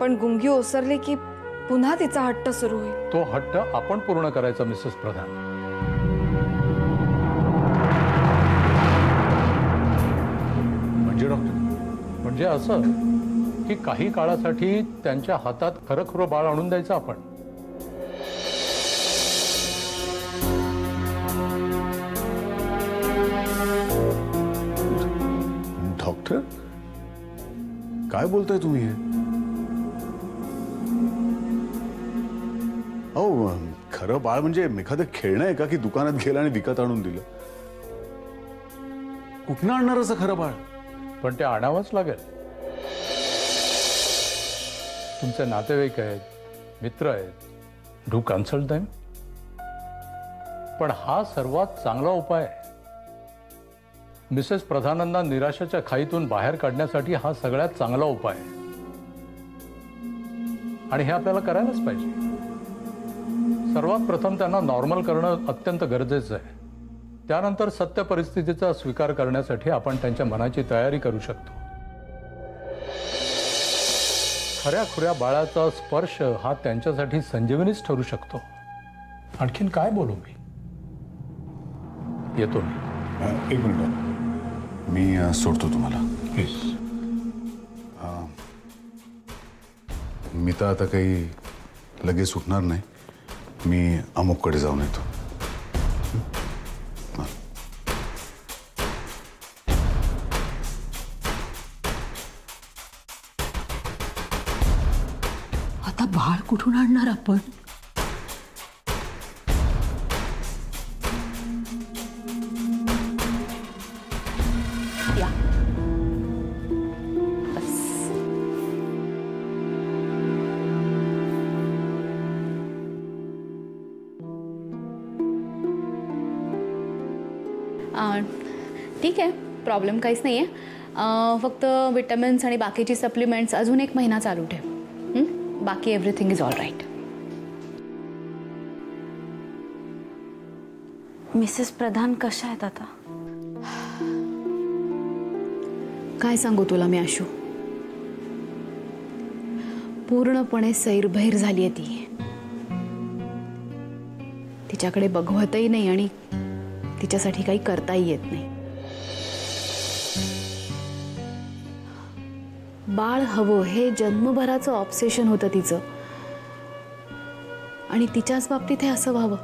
पण गुंगी ओसरली की पुन्हा तिचा हट्ट सुरू होईल। तो हट्ट आपण पूर्ण करायचा मिसेस प्रधान। म्हणजे डॉक्टर, म्हणजे असं की काही काळासाठी त्यांच्या हातात खरं बाळ आणून द्यायचं आपण। डॉक्टर काय बोलताय तुम्ही? अहो, खरं बाळ म्हणजे एखादं खेळणं आहे का की दुकानात गेलं आणि विकत आणून दिलं? कुठनं आणणार असं खरं बाळ? पण ते आणावंच लागेल। तुमचे नातेवाईक आहेत, मित्र आहेत, डू कन्सल्ट देम। पण हा सर्वात चांगला उपाय आहे। मिसेस प्रधानांना निराशेच्या खाईतून बाहेर काढण्यासाठी हा सगळ्यात चांगला उपाय आहे आणि हे आपल्याला करायलाच पाहिजे। सर्वात प्रथम त्यांना नॉर्मल करणं अत्यंत गरजेचं आहे। त्यानंतर सत्य परिस्थितीचा स्वीकार करण्यासाठी आपण त्यांच्या मनाची तयारी करू शकतो। खऱ्या खुऱ्या बाळाचा स्पर्श हा त्यांच्यासाठी संजीवनीच ठरू शकतो। आणखीन काय बोलू मी? येतो मी। एक मिनिट, मी सोडतो तुम्हाला प्लीज। मी तर आता काही लगेच सुटणार नाही। मी अमुककडे जाऊन येतो। आता बाळ कुठून आणणार आपण? या बस। ठीक आहे, प्रॉब्लेम काहीच नाही आहे। फक्त विटॅमिन्स आणि बाकीची सप्लिमेंट्स अजून 1 महिना चालू ठेव। बाकी everything is all right. Mrs Pradhan कशा आहेत आता? काय सांगू तुला मी आशू, पूर्णपणे सैरभैर झाली आहे ती। तिच्याकडे बघवतही नाही आणि तिच्यासाठी काही करताही येत नाही। बाळ हवं हे जन्मभराचं ऑब्सेशन होतं तिचं आणि तिच्याच बाबतीत हे असं व्हावं।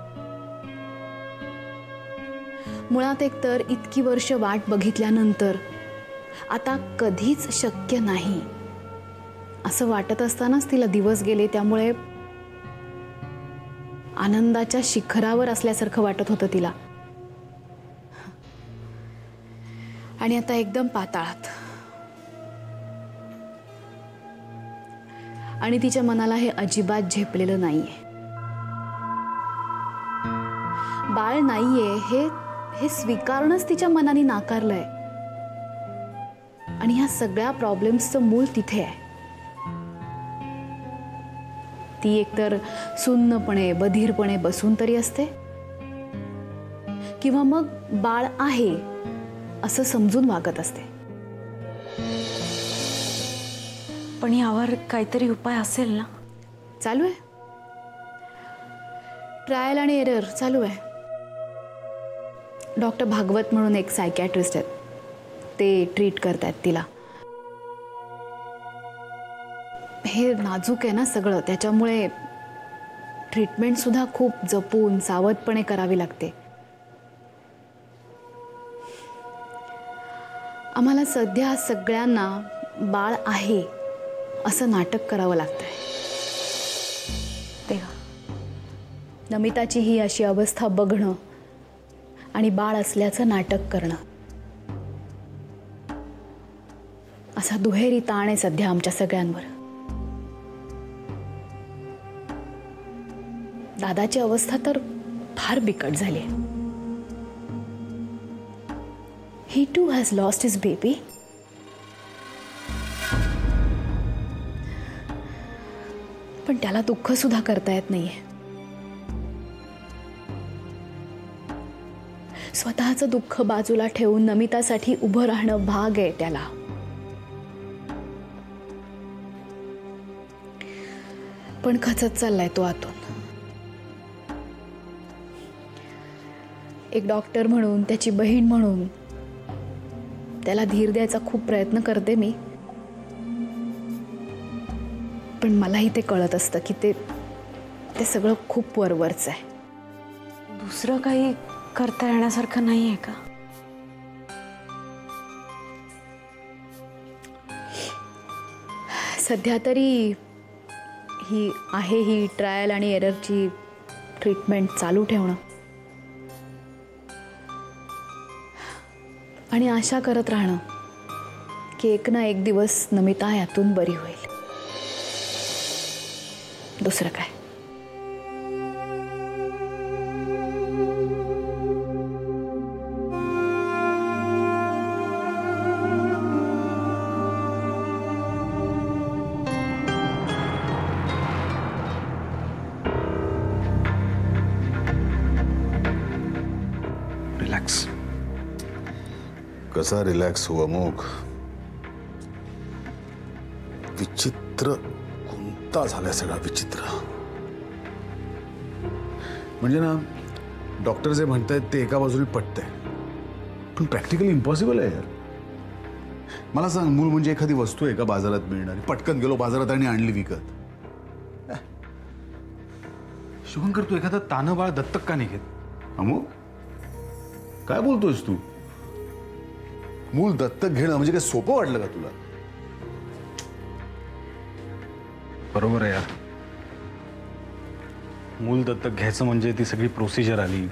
मुळात एकतर इतकी वर्ष वाट बघितल्यानंतर आता कधीच शक्य नाही असं वाटत असतानाच तिला दिवस गेले। त्यामुळे आनंदाच्या शिखरावर असल्यासारखं वाटत होतं तिला आणि आता एकदम पाताळात। आणि तिच्या मनाला हे अजिबात झेपलेलं नाहीये। बाळ नाहीये हे स्वीकारणंच तिच्या मनाने नाकारलंय आणि ह्या सगळ्या प्रॉब्लेम्सचं मूळ तिथे आहे। ती एकतर सुन्नपणे बधीरपणे बसून तरी असते किंवा मग बाळ आहे असं समजून वागत असते। पण यावर काहीतरी उपाय असेल ना? चालू आहे, ट्रायल आणि एरर चालू आहे। डॉक्टर भागवत म्हणून एक सायकॅट्रिस्ट आहेत, ते ट्रीट करतात तिला। हे नाजूक आहे ना सगळं, त्याच्यामुळे ट्रीटमेंट सुद्धा खूप जपून सावधपणे करावी लागते। आम्हाला सध्या सगळ्यांना बाळ आहे असं नाटक करावं लागतंय। तेव्हा नमिताची ही अशी अवस्था बघणं आणि बाळ असल्याचं नाटक करणं असा दुहेरी ताण आहे सध्या आमच्या सगळ्यांवर। दादाची अवस्था तर फार बिकट झाली आहे। He too has lost his baby. पण त्याला दुःख सुद्धा करता येत नाहीये। स्वतःचं दुःख बाजूला ठेवून नमितासाठी उभं राहणं भाग आहे त्याला। पण खचत चाललाय तो आतून. एक डॉक्टर म्हणून, त्याची बहीण म्हणून त्याला धीर द्यायचा खूप प्रयत्न करते मी, पण मलाही ते कळत असतं की ते सगळं खूप वरवरच आहे. दुसरं काही करता येण्यासारखं नाही आहे का? सध्या तरी ही ट्रायल आणि एररची ट्रीटमेंट चालू ठेवणं आणि आशा करत राहणं की एक ना एक दिवस नमिता यातून बरी होईल. दुसरं काय. रिलॅक्स. कसा रिलॅक्स हो अमोघ? विचित्र गुंता झालाय सगळा, विचित्र. म्हणजे ना, डॉक्टर जे म्हणतायत ते एका बाजूने पटतंय, पण प्रॅक्टिकली इम्पॉसिबल आहे यार. मला सांग, मूल म्हणजे एखादी वस्तू आहे का बाजारात मिळणारी? पटकन गेलो बाजारात आणि आणली विकत. शुभंकर, तू एखादा तानं बाळ दत्तक का नाही घेत? अमोघ, काय बोलतोयस तू? मूल दत्तक घेणं म्हणजे काय सोपं वाटलं का तुला? बरोबर आहे यार. मूल दत्तक घ्यायचं म्हणजे ती सगळी प्रोसिजर आली.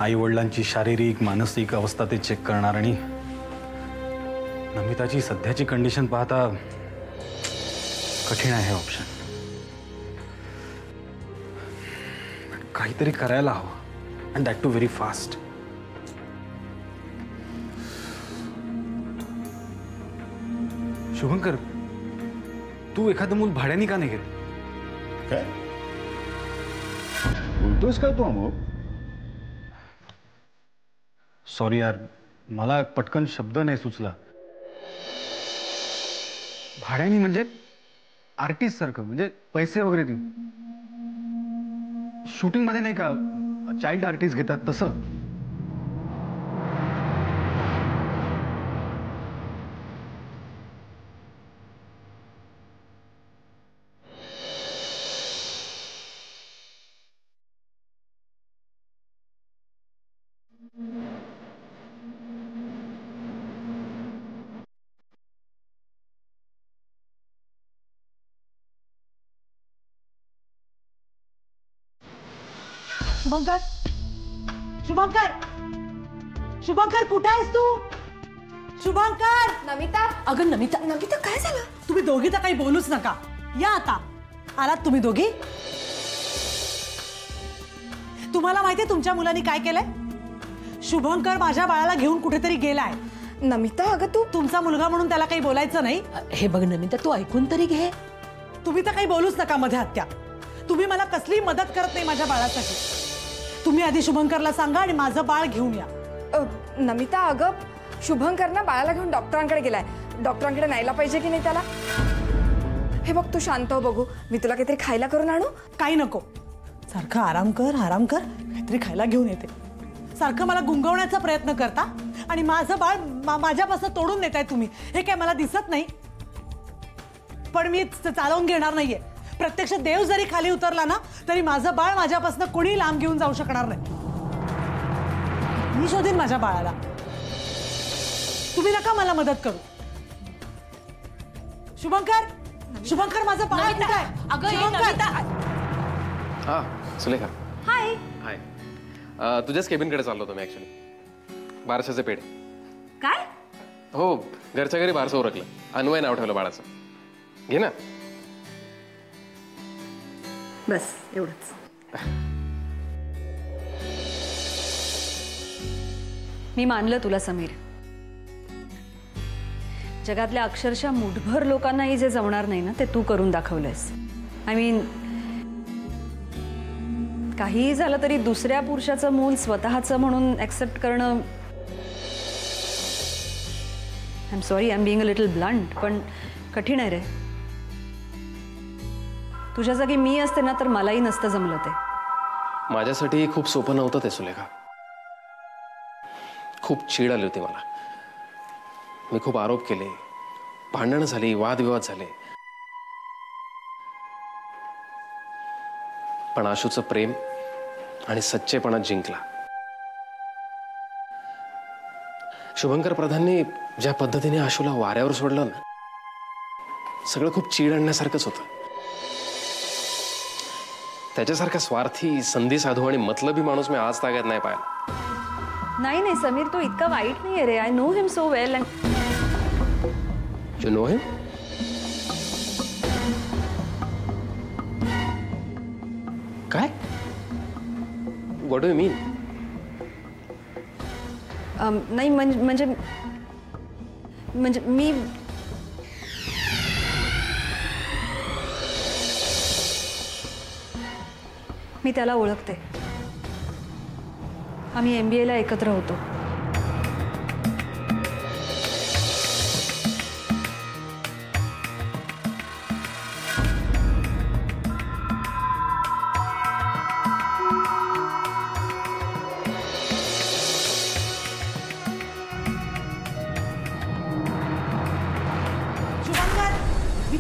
आई वडिलांची शारीरिक मानसिक अवस्था ते चेक करणार, आणि नमिताची सध्याची कंडिशन पाहता कठीण आहे ऑप्शन. काहीतरी करायला हवं, and that too very fast. Shubhankar, तू एखादं मूल भाड्याने का नाही घेत? काय बोलतोयस काय तू अमोघ? सॉरी यार, मला पटकन शब्द नाही सुचला. भाड्याने म्हणजे आर्टिस्ट सारखं, म्हणजे पैसे वगैरे देऊन. शूटिंग मध्ये नाही का चाइल्ड आर्टिस्ट घेतात तसं? शुभंकर, शुभंकर, शुभंकर, कुठे आहेस तू? शुभंकर. नमिता. अगं नमिता, नमिता काय झालं? तुम्ही दोघी तर काही बोलूच नका. या आता. आलात तुम्ही दोघी? तुम्हाला माहितीये तुमच्या मुलांनी काय केलंय? शुभंकर माझ्या बाळाला घेऊन कुठेतरी गेलाय. नमिता, अगं तू. तुमचा मुलगा म्हणून त्याला काही बोलायचं नाही. हे बघ नमिता, तू ऐकून तरी घे. तुम्ही तर काही बोलूच नका मध्ये हत्या. तुम्ही मला कसली मदत करत नाही माझ्या बाळासाठी. तुम्ही आधी शुभंकरला सांगा आणि माझं बाळ घेऊन या. नमिता, अगं शुभंकर ना बाळाला घेऊन डॉक्टरांकडे गेलाय. डॉक्टरांकडे न्यायला पाहिजे की नाही त्याला? हे बघ, तू शांत हो. बघू, मी तुला काहीतरी खायला करून आणू? काही नको. सारखं आराम कर, आराम कर. काहीतरी खायला घेऊन येते. सारखं मला गुंगवण्याचा प्रयत्न करता आणि माझं बाळ माझ्यापासून तोडून नेताय तुम्ही. हे काय मला दिसत नाही? पण मी चालवून घेणार नाहीये. प्रत्यक्ष देव जरी खाली उतरला ना, तरी माझं बाळ माझ्यापासून कोणी लांब घेऊन जाऊ शकणार नाही. मी शोधीन माझ्या बाळाला. तुम्ही नका मला मदत करू. शुभंकर, शुभंकर, माझं बाळ कुठे आहे? हा सुलेखा. हाय. हाय. तुझ्याच केबिनकडे चाललो होतो मी ॲक्च्युली. बारशाचे पेढे. काय? हो, घरच्या घरी बारसं उरकलं. अन्वय नाव ठेवलं बाळाचं. घे ना. बस एवढंच. मी मानलं तुला समीर. जगातल्या अक्षरशः मुठभर लोकांनाही जे जमणार नाही ना, ते तू करून दाखवलंयस. आय मीन, काहीही झालं तरी दुसऱ्या पुरुषाचं मूल स्वतःचं म्हणून ऍक्सेप्ट करणं, I am sorry, I am being a little blunt, पण कठीण आहे रे. तुझ्या जागी मी असते ना तर मलाही नसतं जमलं ते. माझ्यासाठी खूप सोपं नव्हतं ते सुलेखा. खूप चीड आली होती मला. मी खूप आरोप केले, भांडणं झाली, वादविवाद झाले. पण आशूचं प्रेम आणि सच्चेपणा जिंकला. शुभंकर प्रधानने ज्या पद्धतीने आशूला वाऱ्यावर सोडलं ना, सगळं खूप चीड आणण्यासारखंच होतं. त्याच्यासारखा स्वार्थी, संधी साधू आणि मतलबी माणूस मी आज तागायत नाही पाहिला. नाही नाही समीर, तो इतका वाईट नाहीये रे. I know him so well. And you know him? काय? What do you mean? नाही म्हणजे मी त्याला ओळखते. आम्ही MBA ला एकत्र होतो.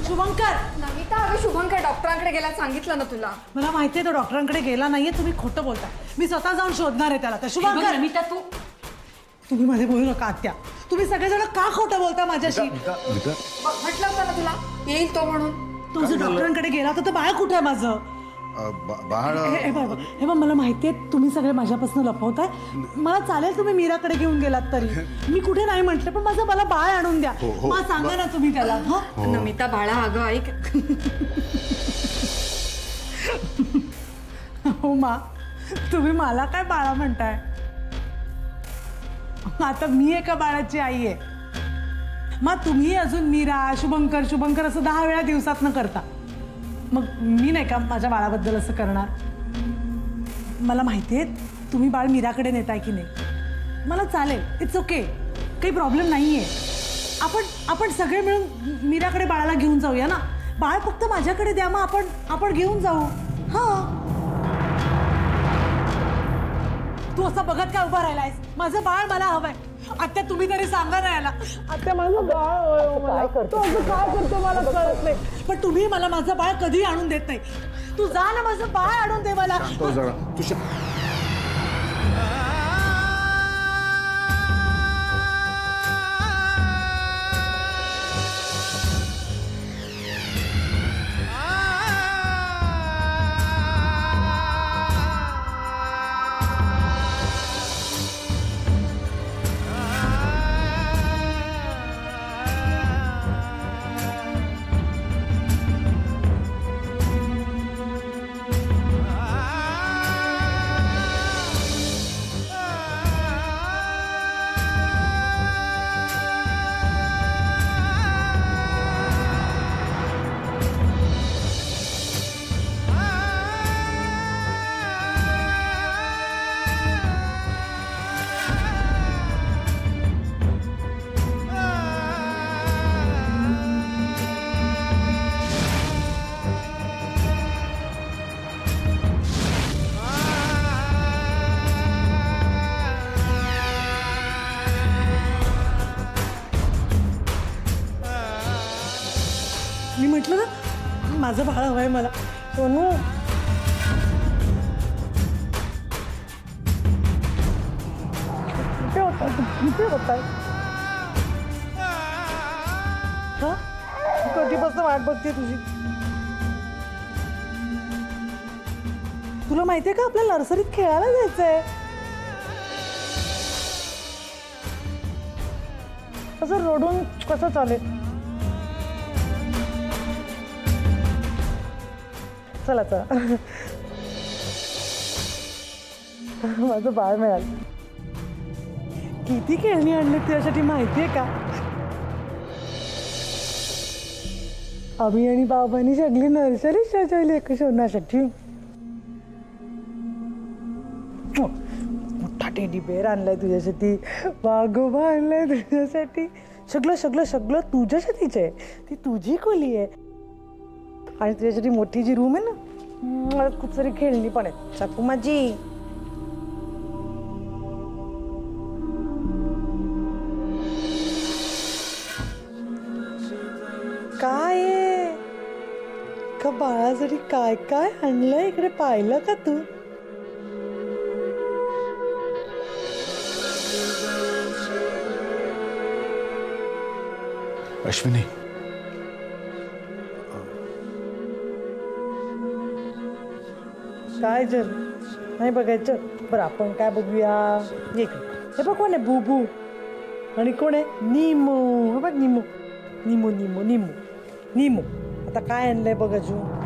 शुभंकर, नमिता अगं शुभंकर डॉक्टरांकडे गेला, सांगितलं ना तुला. मला माहितीये तो डॉक्टरांकडे गेला नाहीये. तुम्ही खोटं बोलताय. मी स्वतः जाऊन शोधणार आहे त्याला. तर शुभंकर, नमिता तुम्ही मध्ये बोलू नका आत्या. तुम्ही सगळेजण का खोटं बोलता माझ्याशी? म्हटलं होतं ना तुला येईल तो म्हणून. तो जर डॉक्टरांकडे गेला तर बाळ कुठे आहे माझं? बाळ हे बघ मला माहितीये तुम्ही सगळे माझ्यापासून लपवताय. मला चालेल तुम्ही मीराकडे घेऊन गेलात तरी. मी कुठे नाही म्हटलं, पण मला बाळ आणून द्या. मला सांगा ना तुम्ही त्याला. नमिता बाळा अगं ऐक. हो मा, तुम्ही मला काय बाळा म्हणताय? आता मी एका बाळाची आई आहे. मग तुम्ही अजून मीरा, शुभंकर असं 10 वेळा दिवसात न करता. मग मी नाही का माझ्या बाळाबद्दल असं करणार? मला माहिती आहे तुम्ही बाळ मीराकडे नेताय की नाही. मला चालेल, इट्स ओके, काही प्रॉब्लेम नाही आहे. आपण सगळे मिळून मीराकडे बाळाला घेऊन जाऊया ना. बाळ फक्त माझ्याकडे द्या, मग आपण घेऊन जाऊ. हां, तू असं बघत काय उभा राहिलायस? माझं बाळ मला हवंय. आत्या तुम्ही तरी सांगा ना याला. आत्या माझं बाळ काय करतो मला कळत नाही. पण तुम्ही मला माझं बाळ कधी आणून देत नाही. तू जा ना, माझं बाळ आणून दे मला. मी म्हटलं ना माझं बाळ हवंय मला. सोनू, कुठे होता? कधीपासून वाट बघते तुझी. तुला माहितीये का आपल्या नर्सरीत खेळायला जायचंय. असं रडून कसं चालेल? चला माझं बाळ मिळालं. किती खेळणी आणली तुझ्यासाठी माहितीये का? आम्ही आणि बाबांनी सगळी नर्सरी सजवली एका सोनासाठी. मोठा टेडी बेअर आणलाय तुझ्यासाठी, वाघोबा आणलाय तुझ्यासाठी. सगळं तुझ्यासाठीच आहे. ती तुझी खोली आहे. आणि तुझ्यासाठी मोठी जी रूम आहे ना, मला खूप सारी खेळणी पण आहेत. चाकू माझी. काय आहे का बाळासाठी काय काय आणलंय इकडे, पाहिलं का तू? अश्विनी, काय जर नाही बघायचं? बरं आपण काय बघूया. इकडे हे बघ, कोण आहे? बुबू. आणि कोण आहे? निमो. हे बघ, निमो निमो निमो निमो निमो. आता काय आणलंय बघ अजून.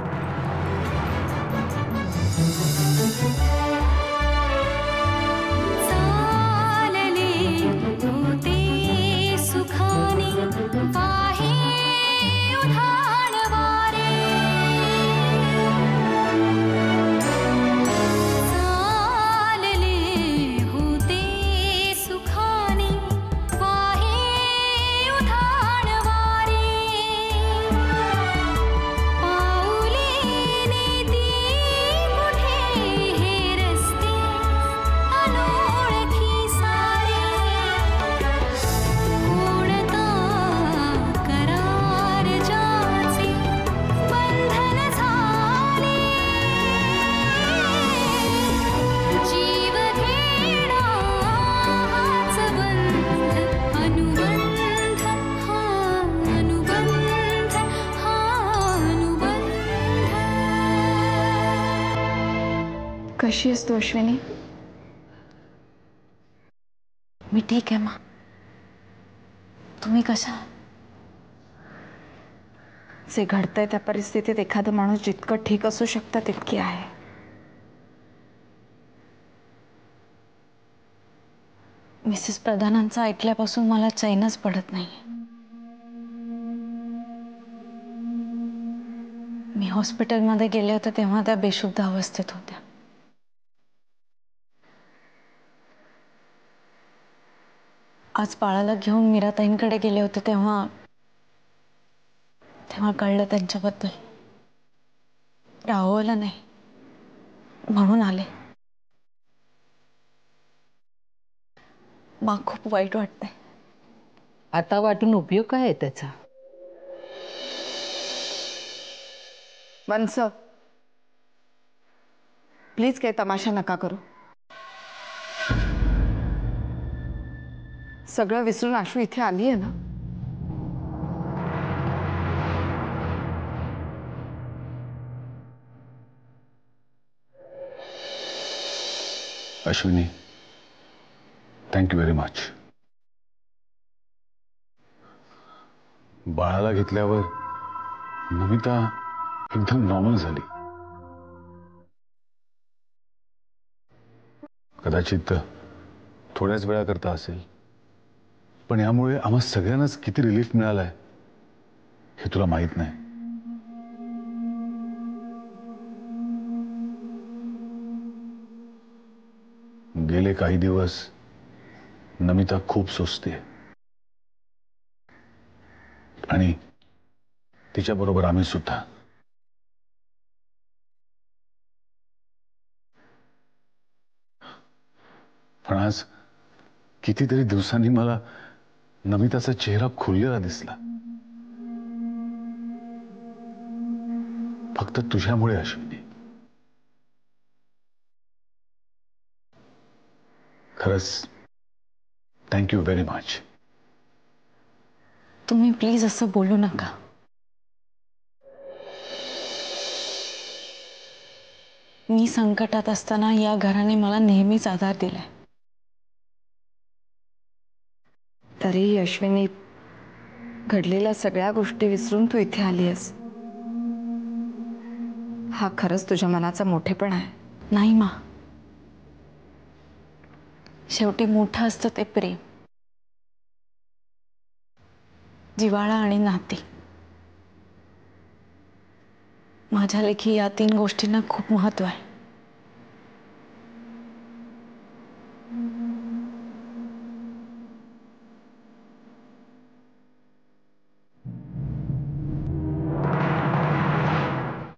कशी आहेस तू अश्विनी? मी ठीक आहे माँ. तुम्ही कशा? जे घडतंय त्या परिस्थितीत एखादा माणूस जितकं ठीक असू शकतं तितकी आहे. मिसेस प्रधानांचं ऐकल्यापासून मला चैनच पडत नाही. मी हॉस्पिटलमध्ये गेले होते तेव्हा त्या बेशुद्ध अवस्थेत होत्या. आज बाळाला घेऊन मीराताईंकडे गेले होते तेव्हा कळलं त्यांच्याबद्दल. राहवलं नाही म्हणून आले. मा खूप वाईट वाटतंय. आता वाटून उपयोग काय आहे त्याचा? वंस, प्लीज काही तमाशा नका करू. सगळं विसरून आशू इथे आली आहे ना. Ashwini, thank you very much. बाळाला घेतल्यावर नमिता एकदम नॉर्मल झाली. कदाचित थोड्याच वेळाकरता असेल, पण यामुळे आम्हा सगळ्यांनाच किती रिलीफ मिळालाय हे तुला माहित नाही. गेले काही दिवस नमिता खूप सुस्ती आहे आणि तिच्याबरोबर आम्ही सुद्धा. पण आज कितीतरी दिवसांनी मला नमिताचा चेहरा खुललेला दिसला. फक्त तुझ्यामुळे अश्विनी. खरंच थँक्यू व्हेरी मच. तुम्ही प्लीज असं बोलू नका. मी संकटात असताना या घराने मला नेहमीच आधार दिलाय. तरी अश्विनी, घडलेल्या सगळ्या गोष्टी विसरून तू इथे आली आहेस. हा खरंच तुझ्या मनाचा मोठेपणा आहे. नाही मा, शेवटी मोठं असतं ते प्रेम, जिव्हाळा आणि नाती. माझ्या लेखी या 3 गोष्टींना खूप महत्व आहे.